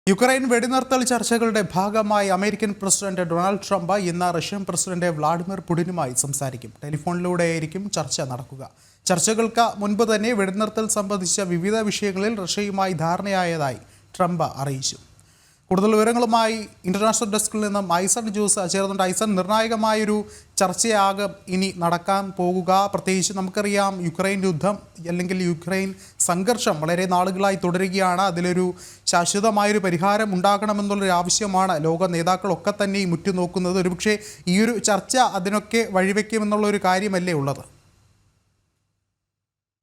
Ukraine വെടിനിർത്തൽ ചർച്ചകളുടെ ഭാഗമായി അമേരിക്കൻ പ്രസിഡന്റ് ഡൊണാൾഡ് ട്രംപ് ഇന്ന് റഷ്യൻ പ്രസിഡന്റ് വ്ളാഡിമിർ പുടിനുമായി സംസാരിക്കും. ടെലിഫോണിലൂടെയായിരിക്കും ചർച്ച നടക്കുക. ചർച്ചകൾക്ക് മുൻപ് തന്നെ വെടിനിർത്തൽ സംബന്ധിച്ച വിവിധ വിഷയങ്ങളിൽ റഷ്യയുമായി ധാരണയായതായി ട്രംപ് അറിയിച്ചു. കൂടുതൽ വിവരങ്ങളുമായി ഇന്റർനാഷണൽ ഡെസ്കിൽ നിന്നും ഐസൺ ജോസ് ചേർന്നുണ്ട്. ഐസൺ, നിർണായകമായൊരു ചർച്ചയാകും ഇനി നടക്കാൻ പോകുക. പ്രത്യേകിച്ച് നമുക്കറിയാം, യുക്രൈൻ യുദ്ധം അല്ലെങ്കിൽ യുക്രൈൻ സംഘർഷം വളരെ നാളുകളായി തുടരുകയാണ്. അതിലൊരു ശാശ്വതമായൊരു പരിഹാരം ഉണ്ടാകണമെന്നുള്ളൊരു ആവശ്യമാണ് ലോക നേതാക്കളൊക്കെ തന്നെ ഉറ്റുനോക്കുന്നത്. ഒരുപക്ഷെ ഈ ഒരു ചർച്ച അതിനൊക്കെ വഴിവെക്കുമെന്നുള്ളൊരു കാര്യമല്ലേ ഉള്ളത്?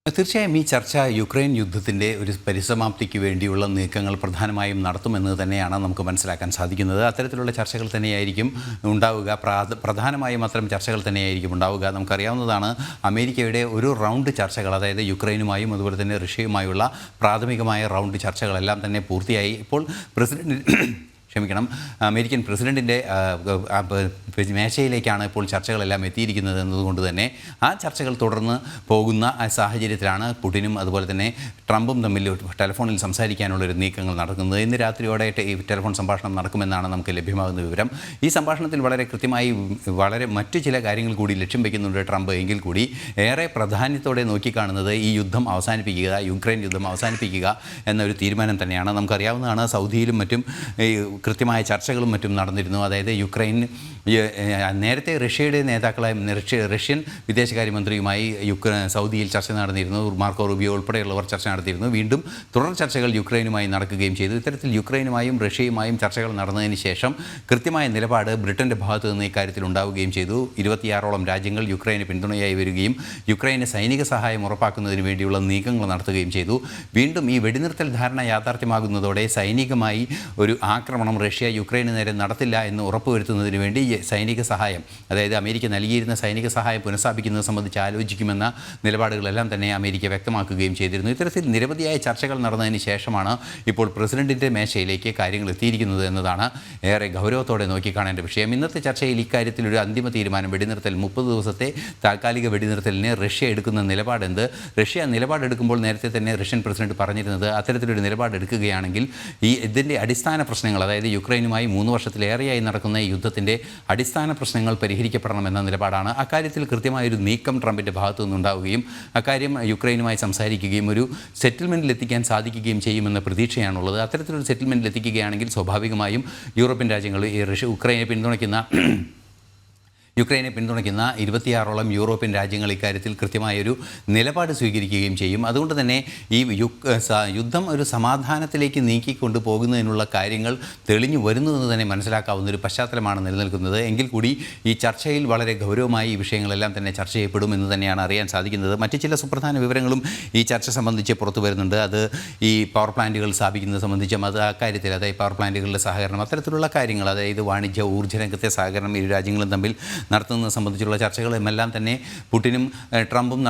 തീർച്ചയായും ഈ ചർച്ച യുക്രൈൻ യുദ്ധത്തിൻ്റെ ഒരു പരിസമാപ്തിക്ക് വേണ്ടിയുള്ള നീക്കങ്ങൾ പ്രധാനമായും നടത്തുമെന്ന് തന്നെയാണ് നമുക്ക് മനസ്സിലാക്കാൻ സാധിക്കുന്നത്. അത്തരത്തിലുള്ള ചർച്ചകൾ തന്നെയായിരിക്കും ഉണ്ടാവുക. പ്രധാനമായും അത്തരം ചർച്ചകൾ തന്നെയായിരിക്കും ഉണ്ടാവുക. നമുക്കറിയാവുന്നതാണ്, അമേരിക്കയുടെ ഒരു റൗണ്ട് ചർച്ചകൾ, അതായത് യുക്രൈനുമായും അതുപോലെ തന്നെ റഷ്യയുമായുള്ള പ്രാഥമികമായ റൗണ്ട് ചർച്ചകളെല്ലാം തന്നെ പൂർത്തിയായി. ഇപ്പോൾ അമേരിക്കൻ പ്രസിഡൻറ്റിൻ്റെ മേശയിലേക്കാണ് ഇപ്പോൾ ചർച്ചകളെല്ലാം എത്തിയിരിക്കുന്നത് എന്നതുകൊണ്ട് തന്നെ ആ ചർച്ചകൾ തുടർന്ന് പോകുന്ന സാഹചര്യത്തിലാണ് പുടിനും അതുപോലെ തന്നെ ട്രംപും തമ്മിൽ ടെലിഫോണിൽ സംസാരിക്കാനുള്ളൊരു നീക്കങ്ങൾ നടക്കുന്നത്. ഇന്ന് രാത്രിയോടെ ഈ ടെലിഫോൺ സംഭാഷണം നടക്കുമെന്നാണ് നമുക്ക് ലഭ്യമാകുന്ന വിവരം. ഈ സംഭാഷണത്തിൽ വളരെ കൃത്യമായി മറ്റു ചില കാര്യങ്ങൾ കൂടി ലക്ഷ്യം വയ്ക്കുന്നുണ്ട് ട്രംപ്. എങ്കിൽ കൂടി ഏറെ പ്രാധാന്യത്തോടെ നോക്കിക്കാണുന്നത് ഈ യുദ്ധം അവസാനിപ്പിക്കുക, യുക്രൈൻ യുദ്ധം അവസാനിപ്പിക്കുക എന്നൊരു തീരുമാനം തന്നെയാണ്. നമുക്കറിയാവുന്നതാണ്, സൗദിയിലും മറ്റും കൃത്യമായ ചർച്ചകളും മറ്റും നടന്നിരുന്നു. അതായത് യുക്രൈൻ നേരത്തെ റഷ്യയുടെ നേതാക്കളായ റഷ്യൻ വിദേശകാര്യമന്ത്രിയുമായി സൗദിയിൽ ചർച്ച നടന്നിരുന്നു. മാർക്കോ റൂബിയോ ഉൾപ്പെടെയുള്ളവർ ചർച്ച നടത്തിയിരുന്നു. വീണ്ടും തുടർ ചർച്ചകൾ യുക്രൈനുമായി നടക്കുകയും ചെയ്തു. ഇത്തരത്തിൽ യുക്രൈനുമായും റഷ്യയുമായും ചർച്ചകൾ നടന്നതിന് ശേഷം കൃത്യമായ നിലപാട് ബ്രിട്ടൻ്റെ ഭാഗത്തു നിന്ന് ഇക്കാര്യത്തിൽ ഉണ്ടാവുകയും ചെയ്തു. 26ഓളം രാജ്യങ്ങൾ യുക്രൈന് പിന്തുണയായി വരികയും യുക്രൈന് സൈനിക സഹായം ഉറപ്പാക്കുന്നതിന് വേണ്ടിയുള്ള നീക്കങ്ങൾ നടത്തുകയും ചെയ്തു. വീണ്ടും ഈ വെടിനിർത്തൽ ധാരണ യാഥാർത്ഥ്യമാകുന്നതോടെ സൈനികമായി ഒരു ആക്രമണം റഷ്യ യുക്രൈന് നേരെ നടത്തില്ല എന്ന് ഉറപ്പുവരുത്തുന്നതിന് വേണ്ടി സൈനിക സഹായം, അതായത് അമേരിക്ക നൽകിയിരുന്ന സൈനിക സഹായം പുനഃസ്ഥാപിക്കുന്നത് സംബന്ധിച്ച് ആലോചിക്കുമെന്ന നിലപാടുകളെല്ലാം തന്നെ അമേരിക്ക വ്യക്തമാക്കുകയും ചെയ്തിരുന്നു. ഇത്തരത്തിൽ നിരവധിയായ ചർച്ചകൾ നടന്നതിന് ശേഷമാണ് ഇപ്പോൾ പ്രസിഡന്റിൻ്റെ മേശയിലേക്ക് കാര്യങ്ങൾ എത്തിയിരിക്കുന്നത് എന്നതാണ് ഏറെ ഗൗരവത്തോടെ നോക്കിക്കാണേണ്ട വിഷയം. ഇന്നത്തെ ചർച്ചയിൽ ഇക്കാര്യത്തിൽ ഒരു അന്തിമ തീരുമാനം, വെടിനിർത്തൽ 30 ദിവസത്തെ താൽക്കാലിക വെടിനിർത്തലിന് റഷ്യ എടുക്കുന്ന നിലപാടെന്ത്? റഷ്യ നിലപാടെടുക്കുമ്പോൾ നേരത്തെ തന്നെ റഷ്യൻ പ്രസിഡന്റ് പറഞ്ഞിരുന്നത്, അത്തരത്തിലൊരു നിലപാടെടുക്കുകയാണെങ്കിൽ ഇതിൻ്റെ അടിസ്ഥാന പ്രശ്നങ്ങൾ, അതായത് യുക്രൈനുമായി 3 വർഷത്തിലേറെയായി നടക്കുന്ന ഈ യുദ്ധത്തിൻ്റെ അടിസ്ഥാന പ്രശ്നങ്ങൾ പരിഹരിക്കപ്പെടണമെന്ന നിലപാടാണ്. അക്കാര്യത്തിൽ കൃത്യമായൊരു നീക്കം ട്രംപിൻ്റെ ഭാഗത്തു നിന്നുണ്ടാവുകയും അക്കാര്യം യുക്രൈനുമായി സംസാരിക്കുകയും ഒരു സെറ്റിൽമെൻറ്റിൽ എത്തിക്കാൻ സാധിക്കുകയും ചെയ്യുമെന്ന പ്രതീക്ഷയാണുള്ളത്. അത്തരത്തിലൊരു സെറ്റിൽമെൻറ്റിൽ എത്തിക്കുകയാണെങ്കിൽ സ്വാഭാവികമായും യൂറോപ്യൻ രാജ്യങ്ങൾ ഈ യുക്രൈനെ പിന്തുണയ്ക്കുന്ന 26ഓളം യൂറോപ്യൻ രാജ്യങ്ങൾ ഇക്കാര്യത്തിൽ കൃത്യമായൊരു നിലപാട് സ്വീകരിക്കുകയും ചെയ്യും. അതുകൊണ്ട് തന്നെ ഈ യുദ്ധം ഒരു സമാധാനത്തിലേക്ക് നീക്കിക്കൊണ്ടു പോകുന്നതിനുള്ള കാര്യങ്ങൾ തെളിഞ്ഞു വരുന്നതെന്ന് തന്നെ മനസ്സിലാക്കാവുന്ന ഒരു പശ്ചാത്തലമാണ് നിലനിൽക്കുന്നത്. എങ്കിൽ കൂടി ഈ ചർച്ചയിൽ വളരെ ഗൗരവമായി ഈ വിഷയങ്ങളെല്ലാം തന്നെ ചർച്ച ചെയ്യപ്പെടുമെന്ന് തന്നെയാണ് അറിയാൻ സാധിക്കുന്നത്. മറ്റ് ചില സുപ്രധാന വിവരങ്ങളും ഈ ചർച്ച സംബന്ധിച്ച് പുറത്തു വരുന്നുണ്ട്. അത് ഈ പവർ പ്ലാന്റുകൾ സ്ഥാപിക്കുന്നത് സംബന്ധിച്ചും അക്കാര്യത്തിൽ, അതായത് പവർ പ്ലാന്റുകളുടെ സഹകരണം, അത്തരത്തിലുള്ള കാര്യങ്ങൾ, അതായത് വാണിജ്യ ഊർജ്ജ രംഗത്തെ സഹകരണം ഇരു രാജ്യങ്ങളും തമ്മിൽ നടത്തുന്നത് സംബന്ധിച്ചുള്ള ചർച്ചകളുമെല്ലാം തന്നെ പുടിനും ട്രംപും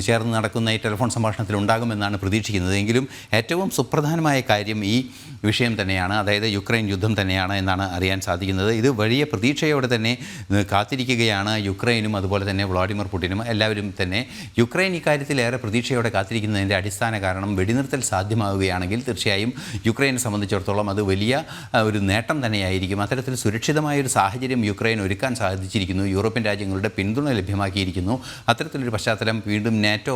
ചേർന്ന് നടക്കുന്ന ഈ ടെലിഫോൺ സംഭാഷണത്തിൽ ഉണ്ടാകുമെന്നാണ് പ്രതീക്ഷിക്കുന്നത്. എങ്കിലും ഏറ്റവും സുപ്രധാനമായ കാര്യം ഈ വിഷയം തന്നെയാണ്, അതായത് യുക്രൈൻ യുദ്ധം തന്നെയാണ് എന്നാണ് അറിയാൻ സാധിക്കുന്നത്. ഇത് വലിയ പ്രതീക്ഷയോടെ തന്നെ കാത്തിരിക്കുകയാണ് യുക്രൈനും അതുപോലെ തന്നെ വ്ളാഡിമിർ പുടിനും. എല്ലാവരും തന്നെ യുക്രൈൻ ഇക്കാര്യത്തിൽ ഏറെ പ്രതീക്ഷയോടെ കാത്തിരിക്കുന്നതിൻ്റെ അടിസ്ഥാന കാരണം, വെടിനിർത്തൽ സാധ്യമാവുകയാണെങ്കിൽ തീർച്ചയായും യുക്രൈനെ സംബന്ധിച്ചിടത്തോളം അത് വലിയ ഒരു നേട്ടം തന്നെയായിരിക്കും. അത്തരത്തിൽ സുരക്ഷിതമായൊരു സാഹചര്യം യുക്രൈൻ ഒരുക്കാൻ സാധിച്ചിരിക്കുന്നു. യൂറോപ്യൻ രാജ്യങ്ങളുടെ പിന്തുണ ലഭ്യമാക്കിയിരിക്കുന്നു. അത്തരത്തിലൊരു പശ്ചാത്തലം വീണ്ടും നാറ്റോ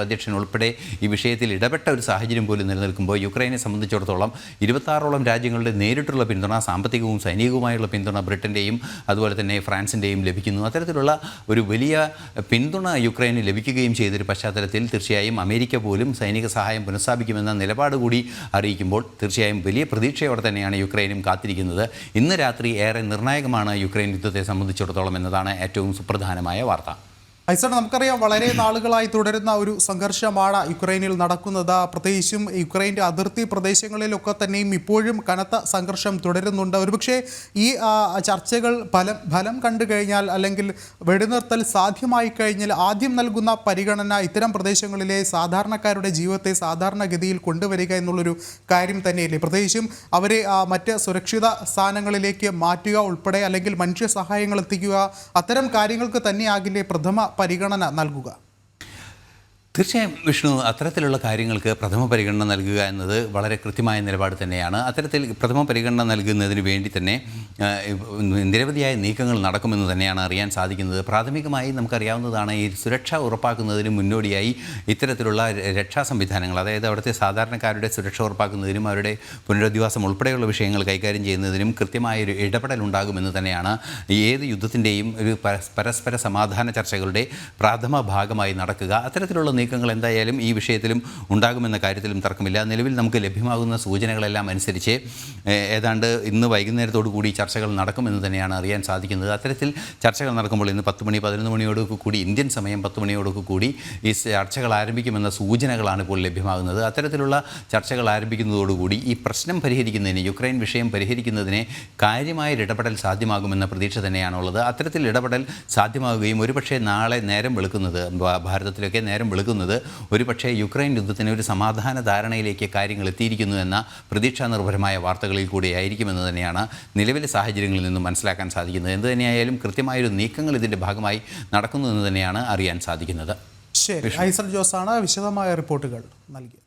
അധ്യക്ഷൻ ഉൾപ്പെടെ ഈ വിഷയത്തിൽ ഇടപെട്ട ഒരു സാഹചര്യം പോലും നിലനിൽക്കുമ്പോൾ യുക്രൈനെ സംബന്ധിച്ചിടത്തോളം 26ഓളം രാജ്യങ്ങളുടെ നേരിട്ടുള്ള പിന്തുണ, സാമ്പത്തികവും സൈനികവുമായുള്ള പിന്തുണ ബ്രിട്ടൻ്റെയും അതുപോലെ തന്നെ ഫ്രാൻസിൻ്റെയും ലഭിക്കുന്നു. അത്തരത്തിലുള്ള ഒരു വലിയ പിന്തുണ യുക്രൈന് ലഭിക്കുകയും ചെയ്തൊരു പശ്ചാത്തലത്തിൽ തീർച്ചയായും അമേരിക്ക പോലും സൈനിക സഹായം പുനഃസ്ഥാപിക്കുമെന്ന നിലപാട് കൂടി അറിയിക്കുമ്പോൾ തീർച്ചയായും വലിയ പ്രതീക്ഷയോടെ തന്നെയാണ് യുക്രൈനും കാത്തിരിക്കുന്നത്. ഇന്ന് രാത്രി ഏറെ നിർണായകമാണ് യുക്രൈൻ യുദ്ധത്തെ സംബന്ധിച്ചിടത്തോളം എന്നതാണ് ഏറ്റവും സുപ്രധാനമായ വാർത്ത. ഐസൺ, നമുക്കറിയാം, വളരെ നാളുകളായി തുടരുന്ന ഒരു സംഘർഷമാണ് യുക്രൈനിൽ നടക്കുന്നത്. പ്രത്യേകിച്ചും യുക്രൈൻ്റെ അതിർത്തി പ്രദേശങ്ങളിലൊക്കെ തന്നെയും ഇപ്പോഴും കനത്ത സംഘർഷം തുടരുന്നുണ്ട്. ഒരുപക്ഷെ ഈ ചർച്ചകൾ ഫലം കണ്ടു കഴിഞ്ഞാൽ, അല്ലെങ്കിൽ വെടിനിർത്തൽ സാധ്യമായി കഴിഞ്ഞാൽ ആദ്യം നൽകുന്ന പരിഗണന ഇത്തരം പ്രദേശങ്ങളിലെ സാധാരണക്കാരുടെ ജീവിതത്തെ സാധാരണഗതിയിൽ കൊണ്ടുവരിക എന്നുള്ളൊരു കാര്യം തന്നെയല്ലേ? പ്രത്യേകിച്ചും അവരെ മറ്റ് സുരക്ഷിത സ്ഥാനങ്ങളിലേക്ക് മാറ്റുക ഉൾപ്പെടെ, അല്ലെങ്കിൽ മനുഷ്യ സഹായങ്ങൾ എത്തിക്കുക, അത്തരം കാര്യങ്ങൾക്ക് തന്നെയാകില്ലേ പ്രഥമ പരിഗണന നൽകുക? തീർച്ചയായും വിഷ്ണു, അത്തരത്തിലുള്ള കാര്യങ്ങൾക്ക് പ്രഥമ പരിഗണന നൽകുക എന്നത് വളരെ കൃത്യമായ നിലപാട് തന്നെയാണ്. അത്തരത്തിൽ പ്രഥമ പരിഗണന നൽകുന്നതിന് വേണ്ടി തന്നെ നിരവധിയായ നീക്കങ്ങൾ നടക്കുമെന്ന് തന്നെയാണ് അറിയാൻ സാധിക്കുന്നത്. പ്രാഥമികമായി നമുക്കറിയാവുന്നതാണ്, ഈ സുരക്ഷ ഉറപ്പാക്കുന്നതിന് മുന്നോടിയായി ഇത്തരത്തിലുള്ള രക്ഷാ സംവിധാനങ്ങൾ, അതായത് അവിടുത്തെ സാധാരണക്കാരുടെ സുരക്ഷ ഉറപ്പാക്കുന്നതിനും അവരുടെ പുനരധിവാസം ഉൾപ്പെടെയുള്ള വിഷയങ്ങൾ കൈകാര്യം ചെയ്യുന്നതിനും കൃത്യമായൊരു ഇടപെടൽ ഉണ്ടാകുമെന്ന് തന്നെയാണ് ഏത് യുദ്ധത്തിൻ്റെയും ഒരു പരസ്പര സമാധാന ചർച്ചകളുടെ പ്രഥമ ഭാഗമായി നടക്കുക. അത്തരത്തിലുള്ള നീക്കങ്ങൾ എന്തായാലും ഈ വിഷയത്തിലും ഉണ്ടാകുമെന്ന കാര്യത്തിലും തർക്കമില്ല. നിലവിൽ നമുക്ക് ലഭ്യമാകുന്ന സൂചനകളെല്ലാം അനുസരിച്ച് ഏതാണ്ട് ഇന്ന് വൈകുന്നേരത്തോടു കൂടി ചർച്ചകൾ നടക്കുമെന്ന് തന്നെയാണ് അറിയാൻ സാധിക്കുന്നത്. അത്തരത്തിൽ ചർച്ചകൾ നടക്കുമ്പോൾ ഇന്ന് 10 മണി 11 മണിയോടൊക്കെ കൂടി, ഇന്ത്യൻ സമയം 10 മണിയോടൊക്കെ കൂടി ഈ ചർച്ചകൾ ആരംഭിക്കുമെന്ന സൂചനകളാണ് ഇപ്പോൾ ലഭ്യമാകുന്നത്. അത്തരത്തിലുള്ള ചർച്ചകൾ ആരംഭിക്കുന്നതോടുകൂടി ഈ പ്രശ്നം പരിഹരിക്കുന്നതിന്, യുക്രൈൻ വിഷയം പരിഹരിക്കുന്നതിന് കാര്യമായ ഇടപെടൽ സാധ്യമാകുമെന്ന പ്രതീക്ഷ തന്നെയാണുള്ളത്. അത്തരത്തിൽ ഇടപെടൽ സാധ്യമാകുകയും ഒരുപക്ഷെ നാളെ നേരം വെളുക്കുന്നത്, ഭാരതത്തിലൊക്കെ നേരം വെളുക്കുന്നത് ഒരുപക്ഷെ യുക്രൈൻ യുദ്ധത്തിന് ഒരു സമാധാന ധാരണയിലേക്ക് കാര്യങ്ങൾ എത്തിയിരിക്കുന്നു എന്ന പ്രതീക്ഷാ നിർഭരമായ വാർത്തകളിൽ കൂടി ആയിരിക്കുമെന്ന് തന്നെയാണ് നിലവിലെ സാഹചര്യങ്ങളിൽ നിന്നും മനസ്സിലാക്കാൻ സാധിക്കുന്നത്. എന്ത് തന്നെയായാലും കൃത്യമായൊരു നീക്കങ്ങൾ ഇതിൻ്റെ ഭാഗമായി നടക്കുന്നു എന്ന് തന്നെയാണ് അറിയാൻ സാധിക്കുന്നത്. ശരി, ഐസൽ ജോസാണ് വിശദമായ റിപ്പോർട്ടുകൾ നൽകിയത്.